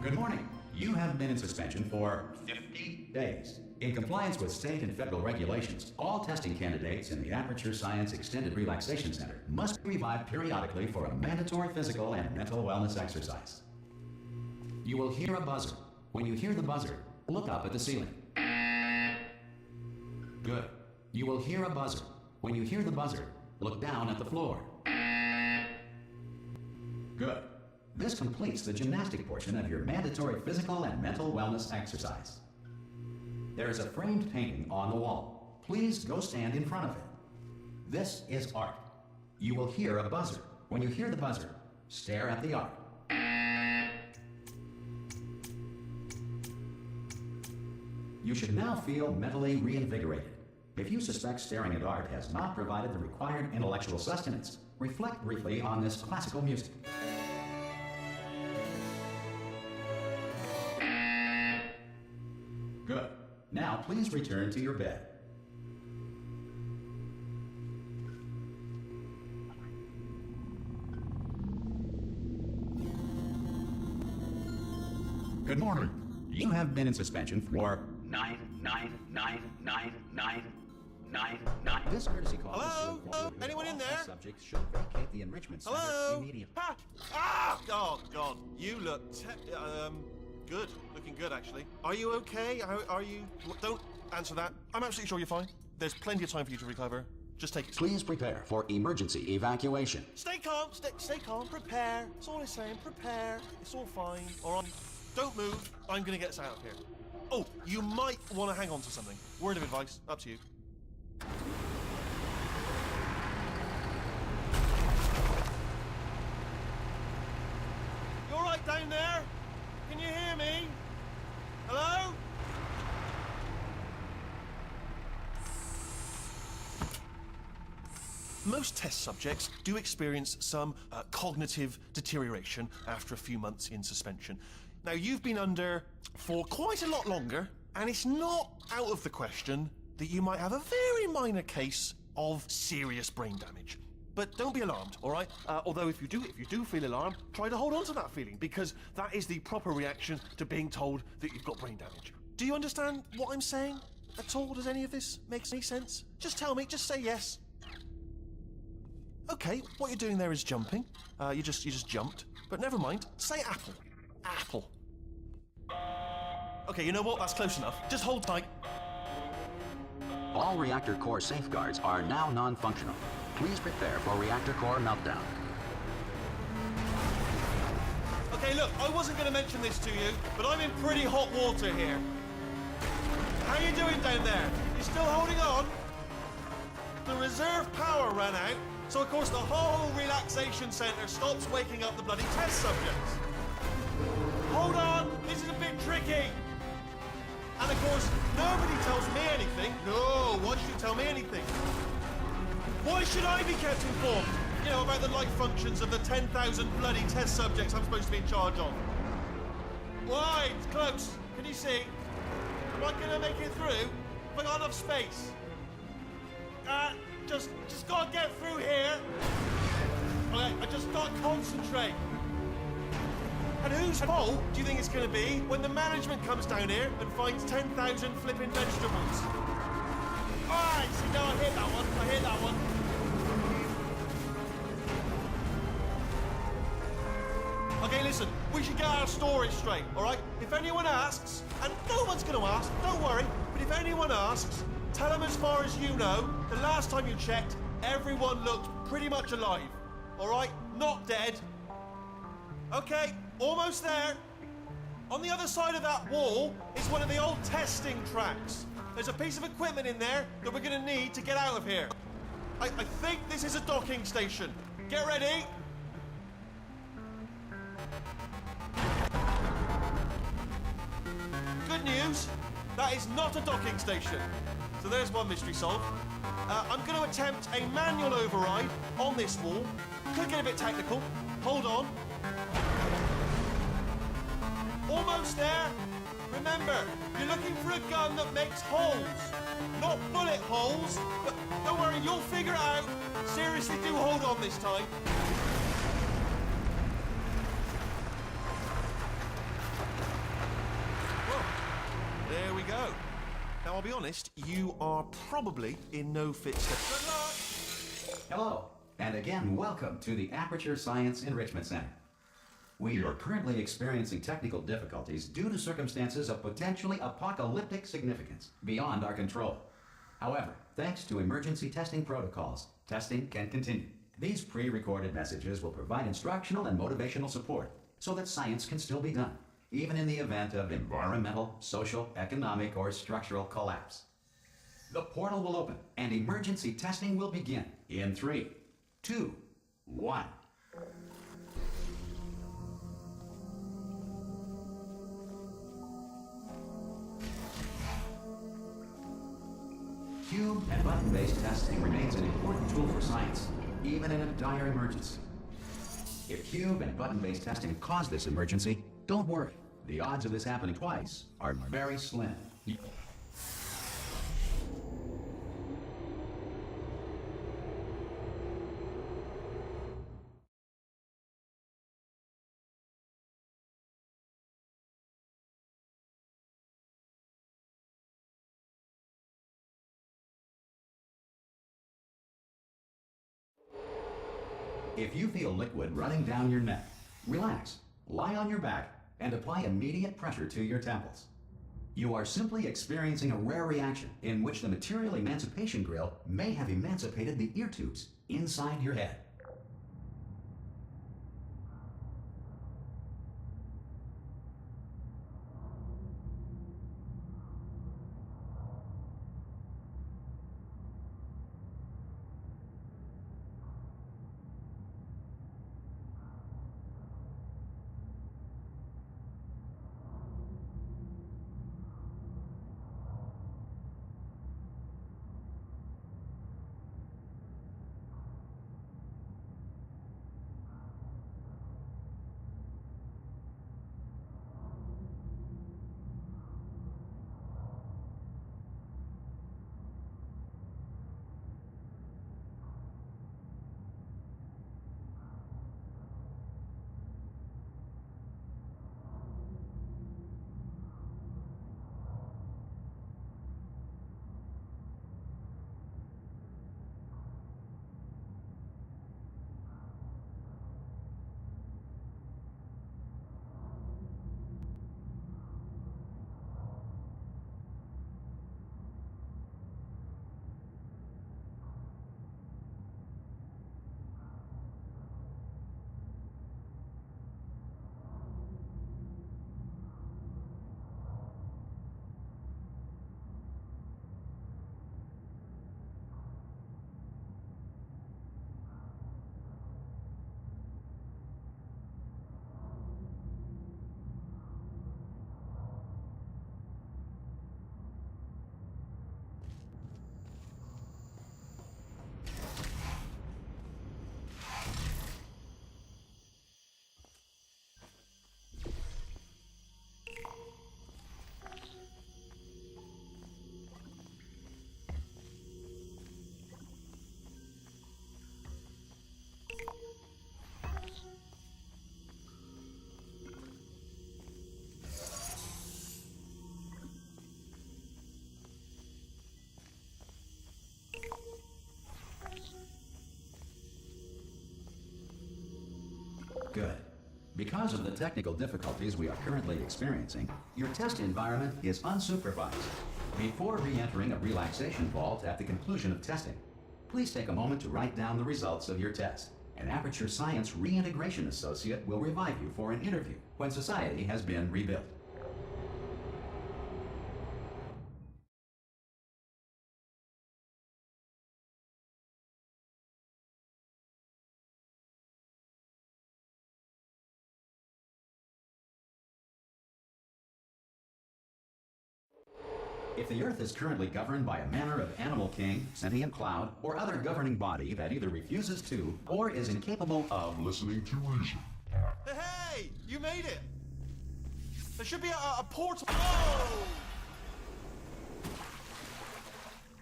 Good morning. You have been in suspension for 50 days. In compliance with state and federal regulations, all testing candidates in the Aperture Science Extended Relaxation Center must be revived periodically for a mandatory physical and mental wellness exercise. You will hear a buzzer. When you hear the buzzer, look up at the ceiling. Good. You will hear a buzzer. When you hear the buzzer, look down at the floor. Good. This completes the gymnastic portion of your mandatory physical and mental wellness exercise. There is a framed painting on the wall. Please go stand in front of it. This is art. You will hear a buzzer. When you hear the buzzer, stare at the art. You should now feel mentally reinvigorated. If you suspect staring at art has not provided the required intellectual sustenance, reflect briefly on this classical music. Good. Now please return to your bed. Good morning. You have been in suspension for 9999999. This courtesy call. Hello? Anyone in there? Subjects should vacate the enrichment center immediately. Ha! Ah! Oh God, you look good. Looking good, actually. Are you okay? Are you? Don't answer that. I'm absolutely sure you're fine. There's plenty of time for you to recover. Just take it. Please prepare for emergency evacuation. Stay calm. Stay calm. Prepare. That's all I'm saying. Prepare. It's all fine. All right. Don't move. I'm gonna get us out of here. Oh, you might want to hang on to something. Word of advice. Up to you. You all right down there? Can you hear me? Hello? Most test subjects do experience some cognitive deterioration after a few months in suspension. Now, you've been under for quite a lot longer, and it's not out of the question that you might have a very minor case of serious brain damage. But don't be alarmed, all right? Although if you do feel alarmed, try to hold on to that feeling, because that is the proper reaction to being told that you've got brain damage. Do you understand what I'm saying at all? Does any of this make any sense? Just tell me, just say yes. Okay, what you're doing there is jumping. You just jumped. But never mind, say apple. Apple. Okay, you know what? That's close enough. Just hold tight. All reactor core safeguards are now non-functional. Please prepare for reactor core meltdown. Okay, look, I wasn't going to mention this to you, but I'm in pretty hot water here. How you doing down there? You still holding on? The reserve power ran out, so of course the whole relaxation centre stops waking up the bloody test subjects. Hold on, this is a bit tricky. And of course, nobody tells me anything. No, why should you tell me anything? Why should I be kept informed? You know, about the life functions of the 10,000 bloody test subjects I'm supposed to be in charge of. Why? It's close. Can you see? Am I gonna make it through? Have I got enough space? Just gotta get through here. Okay, I just gotta concentrate. And whose fault do you think it's gonna be when the management comes down here and finds 10,000 flipping vegetables? Alright, see, no, I hit that one. Okay, listen, we should get our story straight, alright? If anyone asks, and no one's gonna ask, don't worry, but if anyone asks, tell them as far as you know, the last time you checked, everyone looked pretty much alive, alright? Not dead. Okay, almost there. On the other side of that wall is one of the old testing tracks. There's a piece of equipment in there that we're gonna need to get out of here. I think this is a docking station. Get ready. Good news, that is not a docking station. So there's one mystery solved. I'm gonna attempt a manual override on this wall. Could get a bit technical. Hold on. Almost there. Remember, you're looking for a gun that makes holes, not bullet holes. But don't worry, you'll figure it out. Seriously, do hold on this time. go. Now, I'll be honest, you are probably in no fit state. Good luck! Hello, and again, welcome to the Aperture Science Enrichment Center. We are currently experiencing technical difficulties due to circumstances of potentially apocalyptic significance beyond our control. However, thanks to emergency testing protocols, testing can continue. These pre-recorded messages will provide instructional and motivational support so that science can still be done, even in the event of environmental, social, economic, or structural collapse. The portal will open and emergency testing will begin in 3, 2, 1. Cube and button-based testing remains an important tool for science, even in a dire emergency. If cube and button-based testing cause this emergency, don't worry. The odds of this happening twice are very slim. If you feel liquid running down your neck, relax, lie on your back, and apply immediate pressure to your temples. You are simply experiencing a rare reaction in which the material emancipation grill may have emancipated the ear tubes inside your head. Good. Because of the technical difficulties we are currently experiencing, your test environment is unsupervised. Before re-entering a relaxation vault at the conclusion of testing, please take a moment to write down the results of your test. An Aperture Science Reintegration Associate will revive you for an interview when society has been rebuilt. If the Earth is currently governed by a manner of animal king, sentient cloud, or other governing body that either refuses to or is incapable of listening to reason. Hey! You made it! There should be a portal. Oh!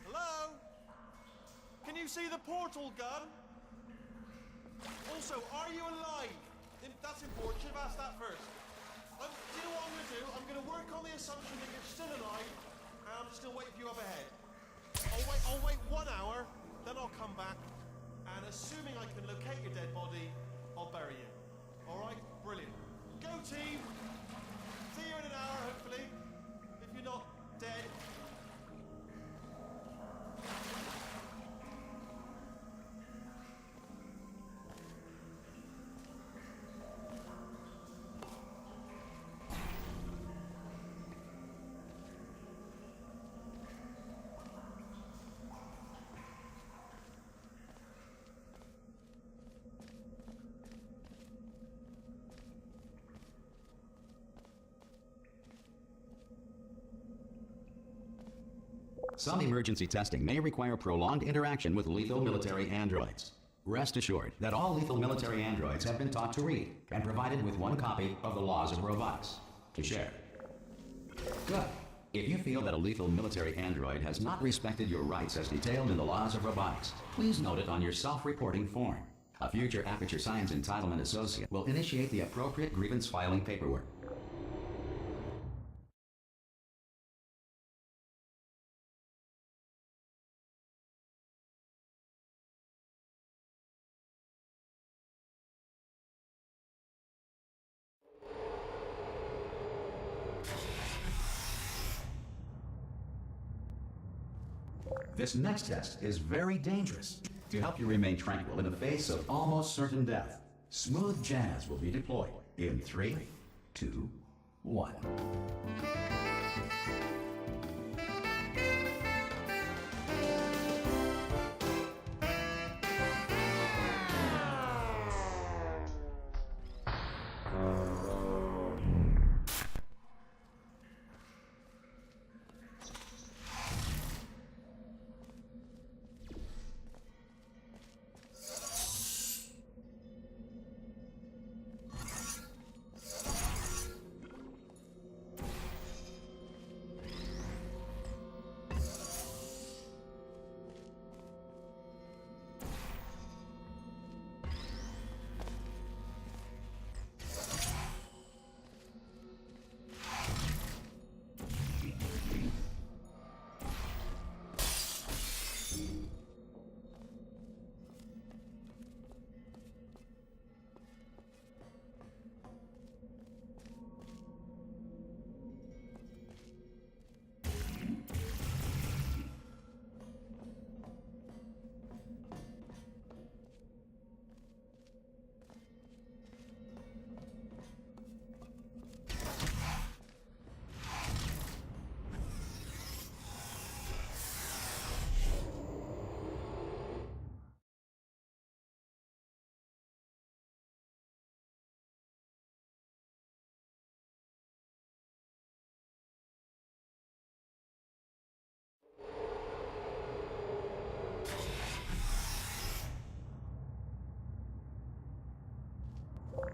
Hello? Can you see the portal gun? Also, are you alive? That's important. Should have asked that first. Do you know what I'm going to do? I'm going to work on the assumption that you're still alive, I'm still waiting for you up ahead. I'll wait 1 hour, then I'll come back, and assuming I can locate your dead body, I'll bury you. All right? Brilliant. Go team! See you in an hour, hopefully. If you're not dead. Some emergency testing may require prolonged interaction with lethal military androids. Rest assured that all lethal military androids have been taught to read and provided with one copy of the Laws of Robotics to share. Good. If you feel that a lethal military android has not respected your rights as detailed in the Laws of Robotics, please note it on your self-reporting form. A future Aperture Science Entitlement Associate will initiate the appropriate grievance filing paperwork. This next test is very dangerous. To help you remain tranquil in the face of almost certain death, Smooth Jazz will be deployed in 3, 2, 1.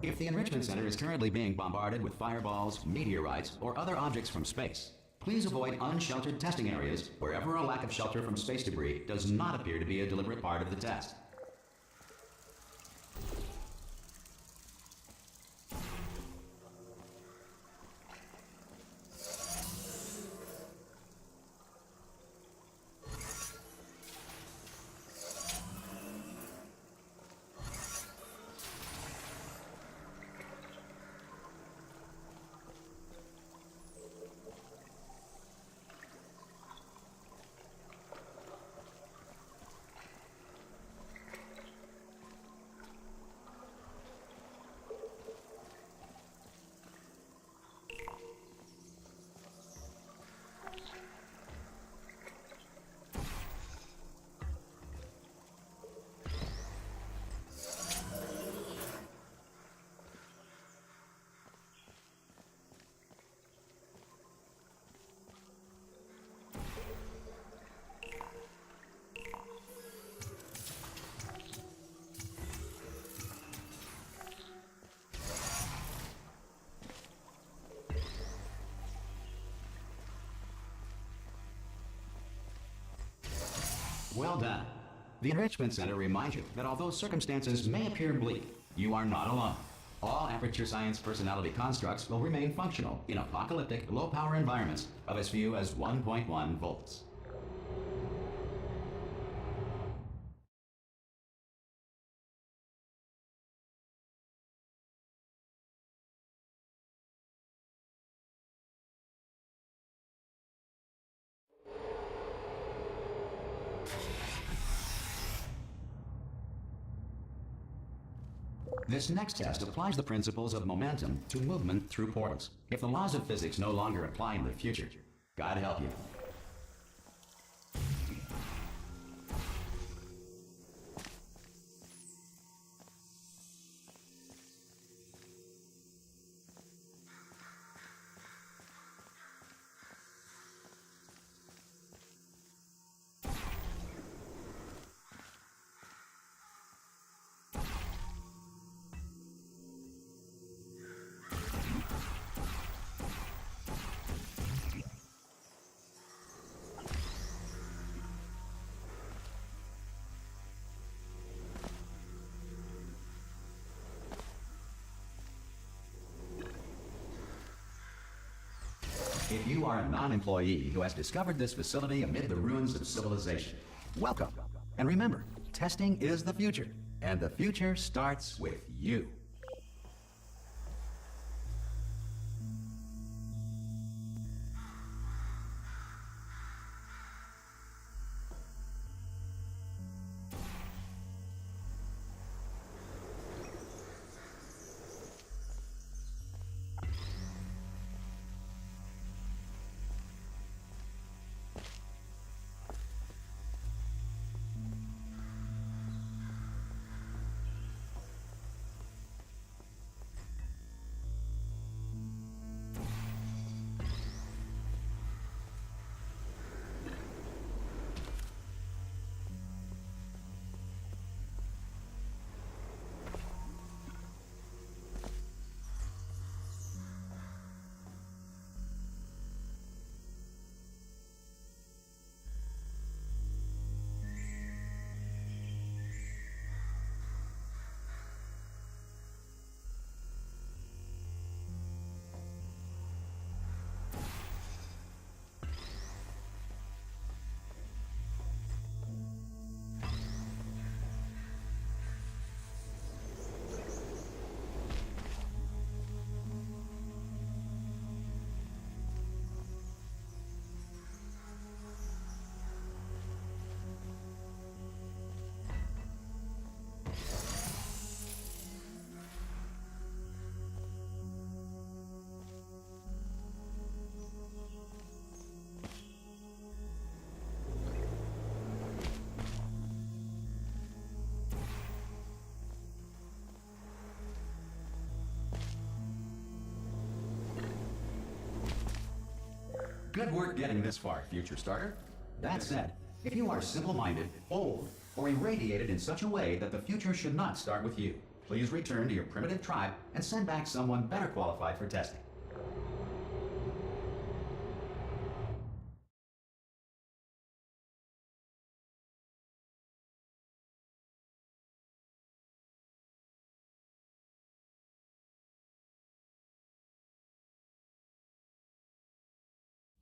If the Enrichment Center is currently being bombarded with fireballs, meteorites, or other objects from space, please avoid unsheltered testing areas wherever a lack of shelter from space debris does not appear to be a deliberate part of the test. Well done. The Enrichment Center reminds you that although circumstances may appear bleak, you are not alone. All Aperture Science personality constructs will remain functional in apocalyptic, low-power environments of as few as 1.1 volts. This next test applies the principles of momentum to movement through portals. If the laws of physics no longer apply in the future, God help you. If you are a non-employee who has discovered this facility amid the ruins of civilization, welcome. And remember, testing is the future, and the future starts with you. Good work getting this far, future starter. That said, if you are simple-minded, old, or irradiated in such a way that the future should not start with you, please return to your primitive tribe and send back someone better qualified for testing.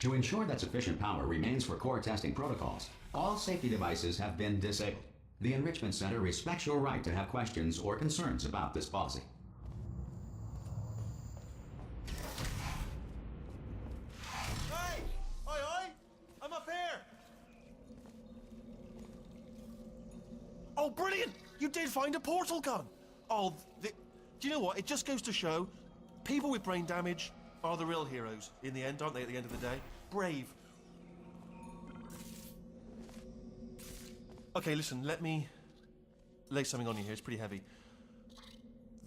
To ensure that sufficient power remains for core testing protocols, all safety devices have been disabled. The Enrichment Center respects your right to have questions or concerns about this policy. Hey! Oi, oi! I'm up here! Oh, brilliant! You did find a portal gun! Oh, do you know what? It just goes to show, people with brain damage are the real heroes in the end, aren't they, at the end of the day? Brave. Okay, listen, let me lay something on you here. It's pretty heavy.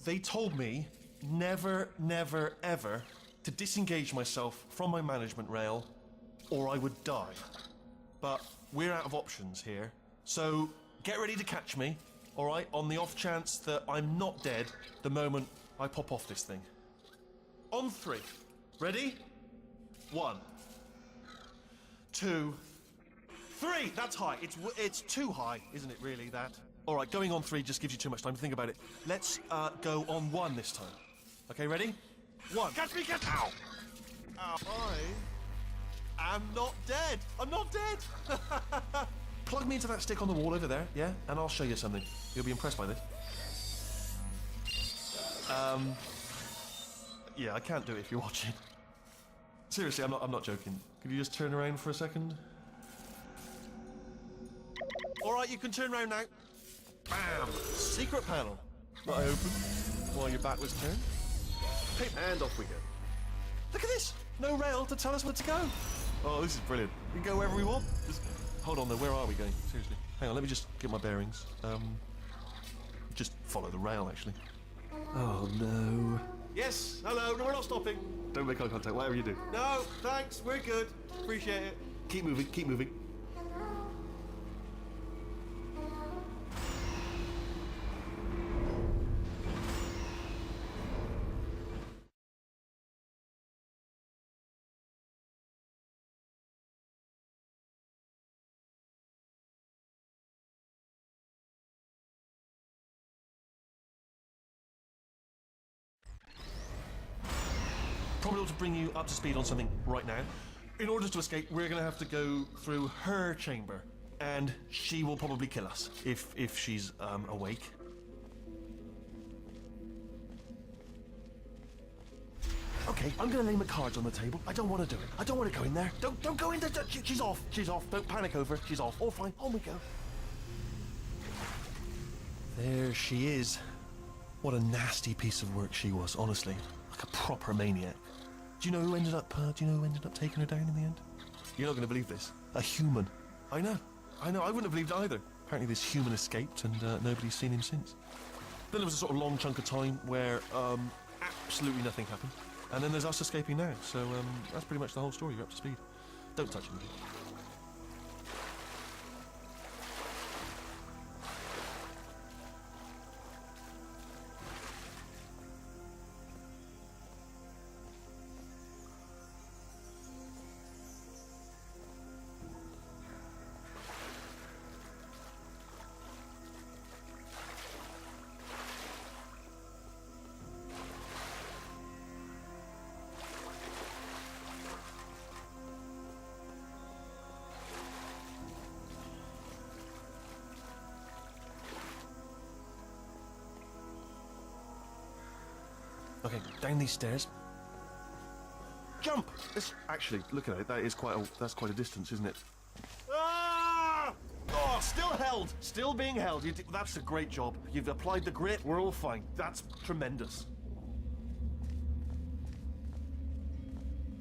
They told me never, never, ever to disengage myself from my management rail or I would die. But we're out of options here. So get ready to catch me, all right, on the off chance that I'm not dead the moment I pop off this thing. On 3. Ready? 1, 2, 3. That's high. It's too high, isn't it, really, that? All right, going on 3 just gives you too much time to think about it. Let's go on 1 this time. Okay, ready? 1. Catch me, catch... Ow! Ow. I am not dead. I'm not dead. Plug me into that stick on the wall over there, yeah? And I'll show you something. You'll be impressed by this. Yeah, I can't do it if you're watching. Seriously, I'm not joking. Could you just turn around for a second? Alright, you can turn around now. Bam! Secret panel. That I opened while your back was turned. Hey, and off we go. Look at this! No rail to tell us where to go. Oh, this is brilliant. We can go wherever we want. Just hold on though, where are we going? Seriously. Hang on, let me just get my bearings. Just follow the rail, actually. Oh, no. Yes, hello, no, we're not stopping. Don't make eye contact, whatever you do. No, thanks, we're good. Appreciate it. Keep moving, keep moving. Probably ought to bring you up to speed on something right now. In order to escape, we're going to have to go through her chamber, and she will probably kill us if she's awake. Okay, I'm going to lay my cards on the table. I don't want to do it. I don't want to go in there. Don't go in there. She's off. She's off. Don't panic over. She's off. All fine. On we go. There she is. What a nasty piece of work she was, honestly. Like a proper maniac. Do you know who ended up taking her down in the end? You're not going to believe this. A human. I know. I wouldn't have believed it either. Apparently this human escaped and nobody's seen him since. Then there was a sort of long chunk of time where absolutely nothing happened. And then there's us escaping now. So that's pretty much the whole story. You're up to speed. Don't touch anything. Okay, down these stairs. Jump! Actually, look at it. That's quite a distance, isn't it? Ah! Oh, still held. Still being held. That's a great job. You've applied the grit. We're all fine. That's tremendous.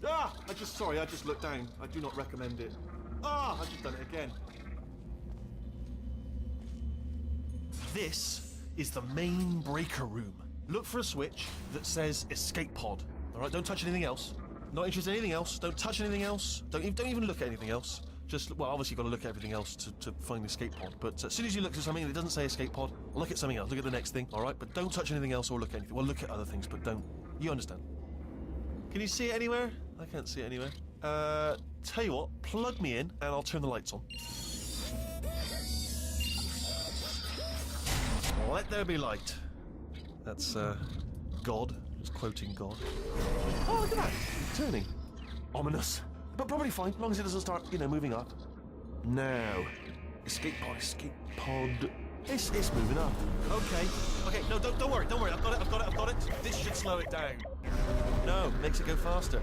Ah! I just looked down. I do not recommend it. Ah! I've just done it again. This is the main breaker room. Look for a switch that says escape pod. All right, don't touch anything else. Not interested in anything else. Don't touch anything else. Don't even look at anything else. Just, well, obviously you've got to look at everything else to find the escape pod. But as soon as you look at something that doesn't say escape pod, look at something else. Look at the next thing, all right? But don't touch anything else or look at anything. Well, look at other things, but don't. You understand? Can you see it anywhere? I can't see it anywhere. Tell you what, plug me in and I'll turn the lights on. Let there be light. That's, God. Just quoting God. Oh, look at that! Turning. Ominous. But probably fine, as long as it doesn't start, moving up. Now. Escape pod. It's moving up. Okay, no, don't worry. I've got it. This should slow it down. No, makes it go faster.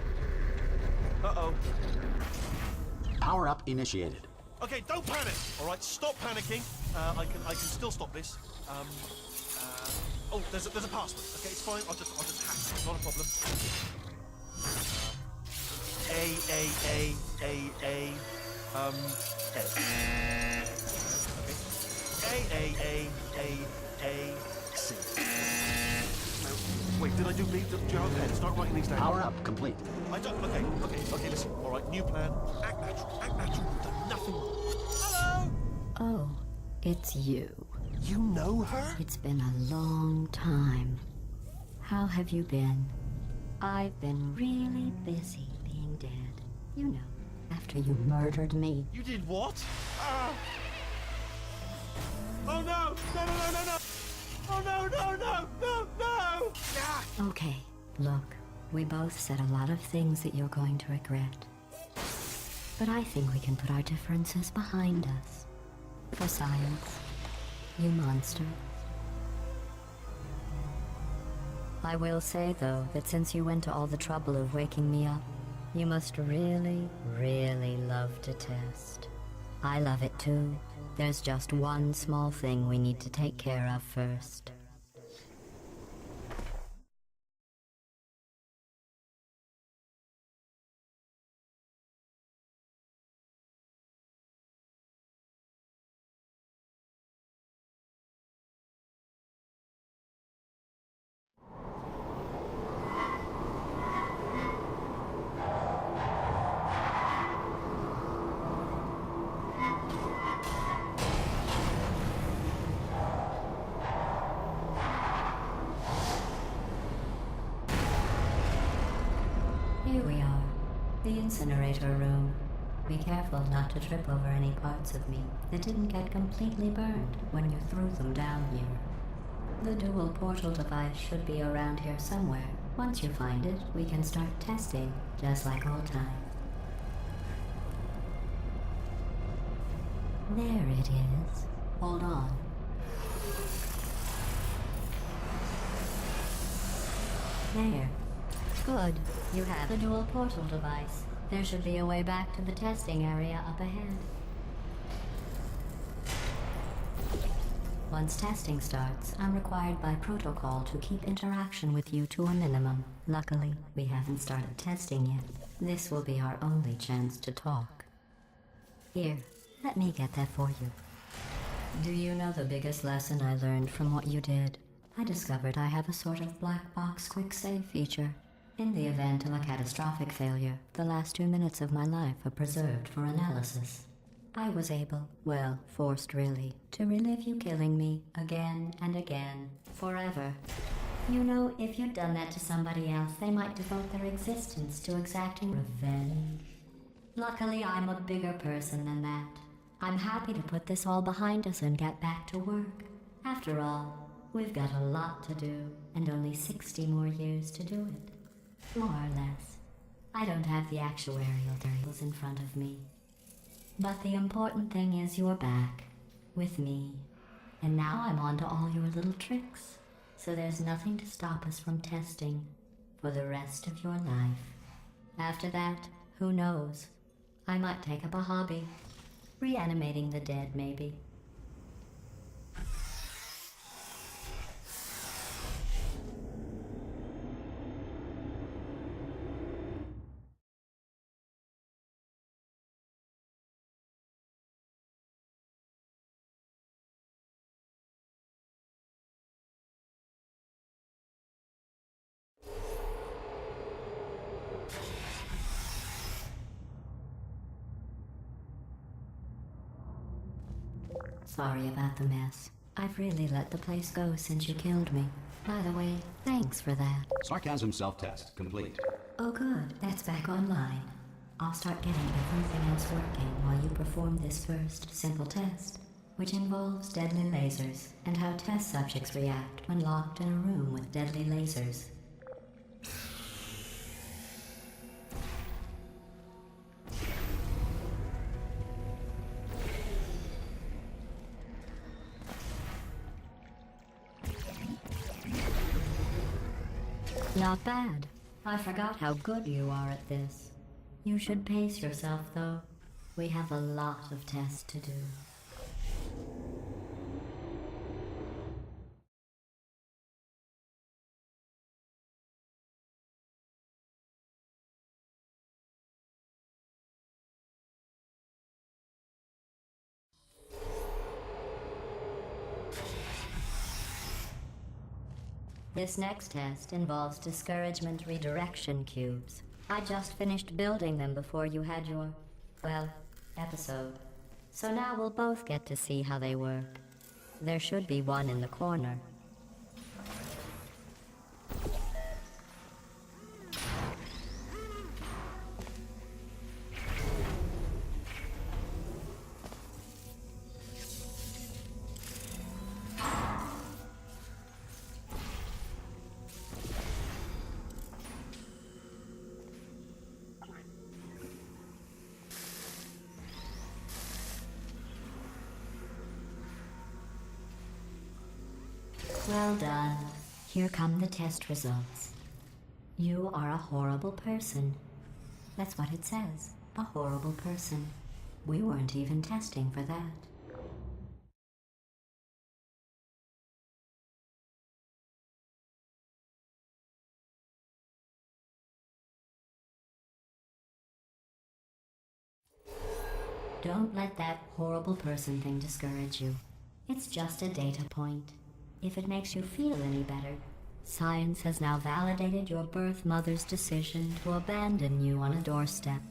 Uh-oh. Power up initiated. Okay, don't panic! Alright, stop panicking. I can still stop this. Oh, there's a password. Okay, it's fine. I'll just hack it. Not a problem. A. Okay. A. C. Wait, did I do you have a pen? Start writing these down. Power up complete. I don't. Okay. Listen. All right, new plan. Act natural. Done nothing wrong. Hello. Oh, it's you. You know her? It's been a long time. How have you been? I've been really busy being dead. You know, after you murdered me. You did what? Oh no! No! Oh no! Ah! Okay, Look, we both said a lot of things that you're going to regret. But I think we can put our differences behind us. For science, you monster. I will say, though, that since you went to all the trouble of waking me up, you must really, really love to test. I love it too. There's just one small thing we need to take care of first. Here we are, the incinerator room. Be careful not to trip over any parts of me that didn't get completely burned when you threw them down here. The dual portal device should be around here somewhere. Once you find it, we can start testing, just like old times. There it is. Hold on. There. Good. You have the dual portal device. There should be a way back to the testing area up ahead. Once testing starts, I'm required by protocol to keep interaction with you to a minimum. Luckily, we haven't started testing yet. This will be our only chance to talk. Here, let me get that for you. Do you know the biggest lesson I learned from what you did? I discovered I have a sort of black box quick save feature. In the event of a catastrophic failure, the last 2 minutes of my life are preserved for analysis. I was able, well, forced really, to relive you killing me again and again, forever. You know, if you'd done that to somebody else, they might devote their existence to exacting revenge. Luckily, I'm a bigger person than that. I'm happy to put this all behind us and get back to work. After all, we've got a lot to do, and only 60 more years to do it. More or less. I don't have the actuarial tables in front of me. But the important thing is you're back, with me. And now I'm on to all your little tricks. So there's nothing to stop us from testing for the rest of your life. After that, who knows? I might take up a hobby. Reanimating the dead, maybe. Sorry about the mess. I've really let the place go since you killed me. By the way, thanks for that. Sarcasm self-test complete. Oh good, that's back online. I'll start getting everything else working while you perform this first simple test, which involves deadly lasers and how test subjects react when locked in a room with deadly lasers. Not bad. I forgot how good you are at this. You should pace yourself, though. We have a lot of tests to do. This next test involves discouragement redirection cubes. I just finished building them before you had your, well, episode. So now we'll both get to see how they work. There should be one in the corner. Well done. Here come the test results. You are a horrible person. That's what it says. A horrible person. We weren't even testing for that. Don't let that horrible person thing discourage you. It's just a data point. If it makes you feel any better, science has now validated your birth mother's decision to abandon you on a doorstep.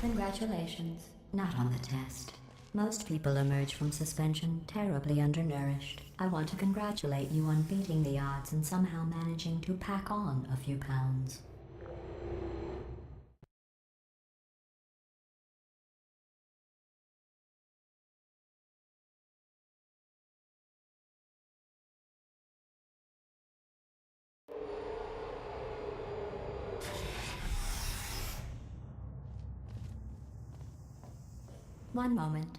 Congratulations. Not on the test. Most people emerge from suspension terribly undernourished. I want to congratulate you on beating the odds and somehow managing to pack on a few pounds. One moment.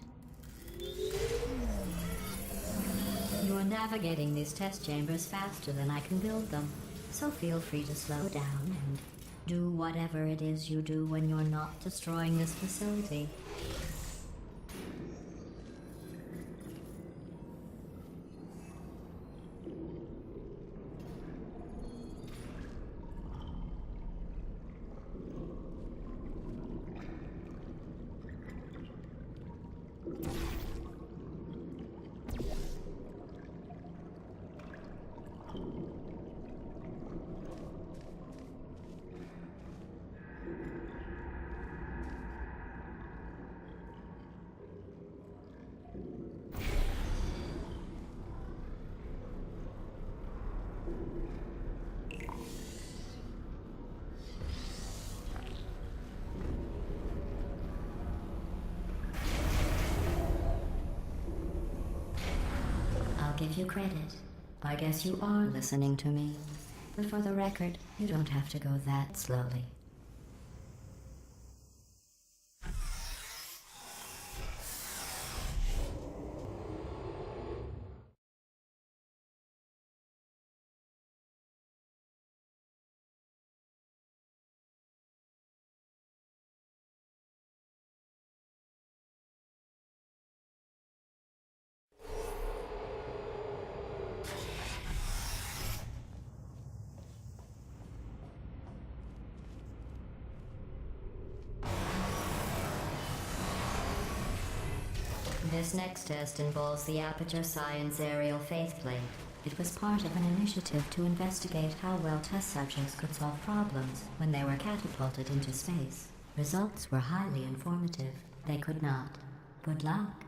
You are navigating these test chambers faster than I can build them, so feel free to slow down and do whatever it is you do when you're not destroying this facility. I'll give you credit. I guess you are listening to me. But for the record, you don't have to go that slowly. This next test involves the Aperture Science Aerial Faithplate. It was part of an initiative to investigate how well test subjects could solve problems when they were catapulted into space. Results were highly informative. They could not. Good luck.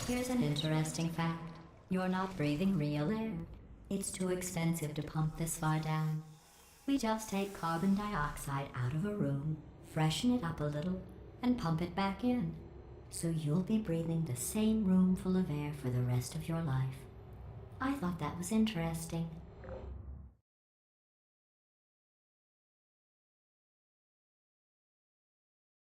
Here's an interesting fact. You're not breathing real air. It's too expensive to pump this far down. We just take carbon dioxide out of a room, freshen it up a little, and pump it back in. So you'll be breathing the same room full of air for the rest of your life. I thought that was interesting.